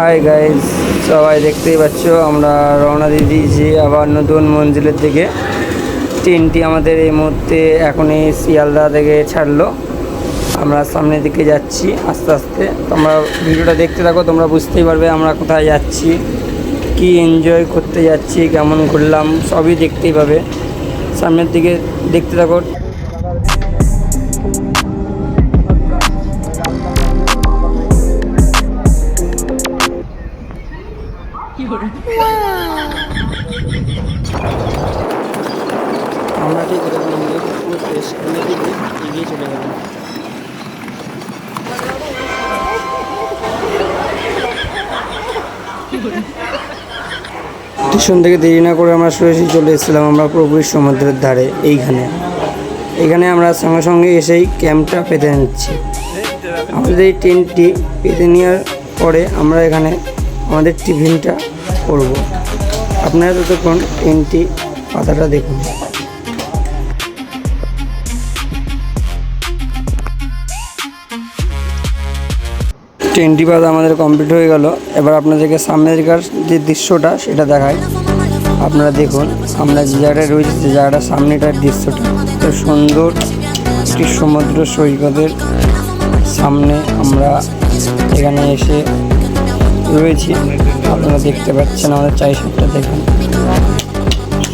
Hi guys, সবাই দেখতেই পাচ্ছ আমরা রওনা দিয়ে দিয়েছি আবার নতুন মঞ্জিলের দিকে। ট্রেনটি আমাদের এই মুহূর্তে এখনই শিয়ালদা থেকে ছাড়লো। আমরা সামনের দিকে যাচ্ছি আস্তে আস্তে। তোমরা ভিডিওটা দেখতে থাকো, তোমরা বুঝতেই পারবে আমরা কোথায় যাচ্ছি, কি এনজয় করতে যাচ্ছি, কেমন ঘুরলাম, সবই দেখতেই পাবে। সামনের দিকে দেখতে থাকো। আমরা ঠিক সামনের দিকে এগিয়ে চলে গেলাম। স্টেশন থেকে দেরি না করে আমরা সরাসরি চলে এসেছিলাম আমরা পুরোপুরি সমুদ্রের ধারে। এইখানে আমরা সঙ্গে সঙ্গে এসেই ক্যাম্পটা পেতে নিচ্ছি। আমাদের এই টেন্টটি পেতে নেওয়ার পরে আমরা এখানে আমাদের টিফিনটা করব। আপনারা ততক্ষণ টেন্টটি পাতাটা দেখুন। টেন্টটি পাতা আমাদের কমপ্লিট হয়ে গেল। এবার আপনাদেরকে সামনেকার যে দৃশ্যটা সেটা দেখায়। আপনারা দেখুন আমরা যে জায়গাটায় রয়েছি, যে জায়গাটার সামনেটার দৃশ্যটা এত সুন্দর। একটি সমুদ্র সৈকতের সামনে আমরা এখানে এসে রয়েছি। আপনারা দেখতে পাচ্ছেন আমাদের চারি সাইডটা দেখুন,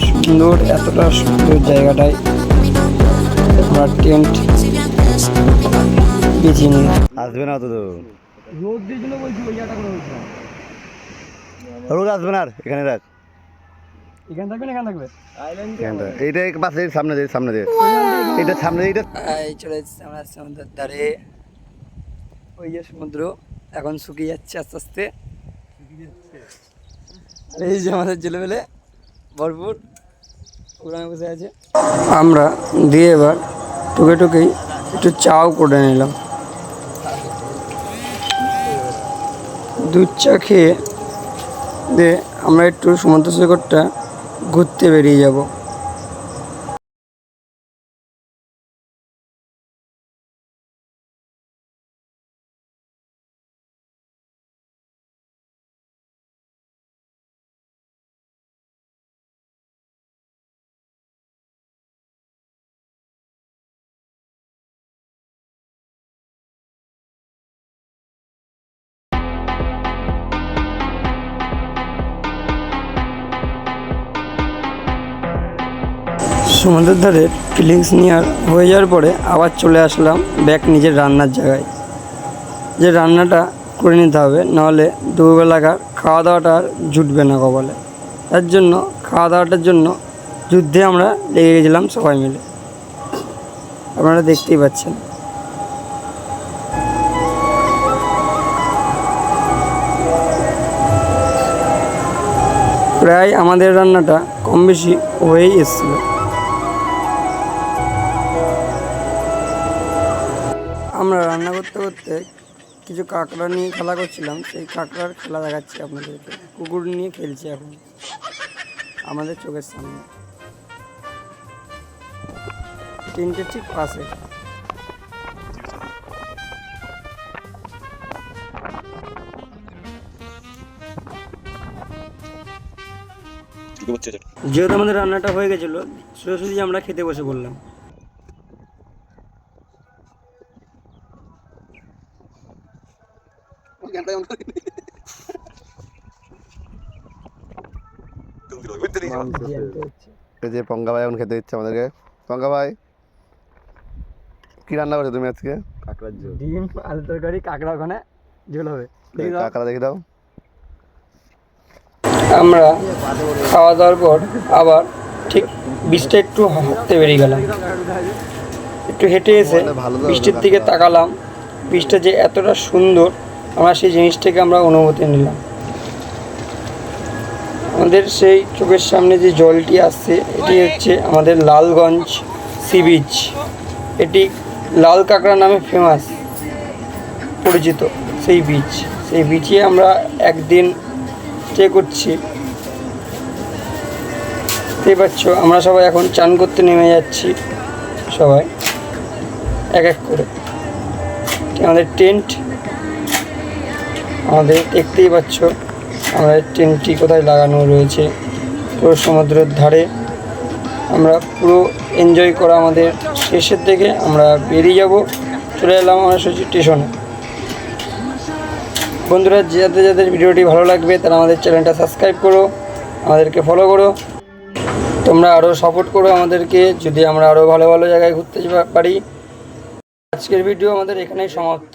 সুন্দর, এতটা সুন্দর জায়গাটায় আমরা টেন্ট বেছে নিই। আসবে না তো রোদ দিয়ে জন্য বলছি, ওই জায়গাটা করে বলছিলাম রোদ আসবে না, এখানে রাখ। এখানে থাকবে না, এখানে থাকবে এইটা পাশে সামনে দিয়ে এটা সামনে দিয়ে চলে এসেছি আমরা সমুদ্রের ধারে। ওই যে সমুদ্র এখন শুকিয়ে যাচ্ছে আস্তে আস্তে। আর এই যে আমাদের ছেলেবেলে ভরপুর পুরানো বসে আছে। আমরা দিয়ে এবার টুকেই একটু চাও করে নিলাম। দুধ চা খেয়ে দিয়ে আমরা একটু সমুদ্র সৈকতটা ঘুরতে বেরিয়ে যাব। সমুদ্রের ধারে ফিলিংস নেওয়ার হয়ে যাওয়ার পরে আবার চলে আসলাম ব্যাক নিজের রান্নার জায়গায়। যে রান্নাটা করে নিতে হবে, নাহলে দুবেলাকার খাওয়া দাওয়াটা আর জুটবে না কপালে। তার জন্য খাওয়া দাওয়াটার জন্য যুদ্ধে আমরা লেগে গেছিলাম সবাই মিলে। আপনারা দেখতেই পাচ্ছেন। প্রায় আমাদের রান্নাটা কম বেশি হয়েই এসেছিল। আমরা রান্না করতে করতে কিছু কাঁকড়া নিয়ে খেলা করছিলাম। সেই কাঁকড়ার খেলা দেখাচ্ছি আপনাদেরকে। কুকুর নিয়ে খেলছে এখন আমাদের চোখের সামনে, টেন্টের ঠিক পাশে। যেহেতু আমাদের রান্নাটা হয়ে গেছিলো, সোজাসুজি আমরা খেতে বসে পড়লাম। যে পঙ্গা ভাই এখন খেতে দিচ্ছে আমাদেরকে। পঙ্গা ভাই, কি রান্না করছো তুমি আজকে? কাঁকড়ার ঝোল, ডিম, আলু তরকারি, কাঁকড়া ওখানে ঝোল হবে। কাঁকড়া দেখি দাও। আমরা খাওয়া দাওয়ার পর আবার ঠিক বৃষ্টিটা একটু হাঁটতে বেরিয়ে গেলাম। একটু হেঁটে এসে বৃষ্টির দিকে তাকালাম। বৃষ্টিটা যে এতটা সুন্দর, আমরা সেই জিনিসটাকে আমরা অনুভূতি নিলাম। আমাদের সেই চোখের সামনে যে জলটি আসছে, এটি হচ্ছে আমাদের লালগঞ্জ সি বিচ। এটি লাল কাঁকড়া নামে ফেমাস, পরিচিত সেই বিচ। সেই বিচে আমরা একদিন স্টে করছি। দেখতেই পাচ্ছ আমরা সবাই এখন চান করতে নেমে যাচ্ছি, সবাই এক এক করে। আমাদের টেন্ট আমাদের দেখতেই পাচ্ছ আমাদের টেন্টটি কোথায় লাগানো রয়েছে, পুরো সমুদ্রের ধারে। আমরা পুরো এনজয় করা আমাদের শেষের দিকে আমরা বেরিয়ে যাব, চলে এলাম আমরা স্টেশনে। বন্ধুরা, যাদের যাদের ভিডিওটি ভালো লাগবে তারা আমাদের চ্যানেলটা সাবস্ক্রাইব করো, আমাদেরকে ফলো করো, তোমরা আরও সাপোর্ট করো আমাদেরকে, যদি আমরা আরও ভালো ভালো জায়গায় ঘুরতে পারি। আজকের ভিডিও আমাদের এখানেই সমাপ্ত।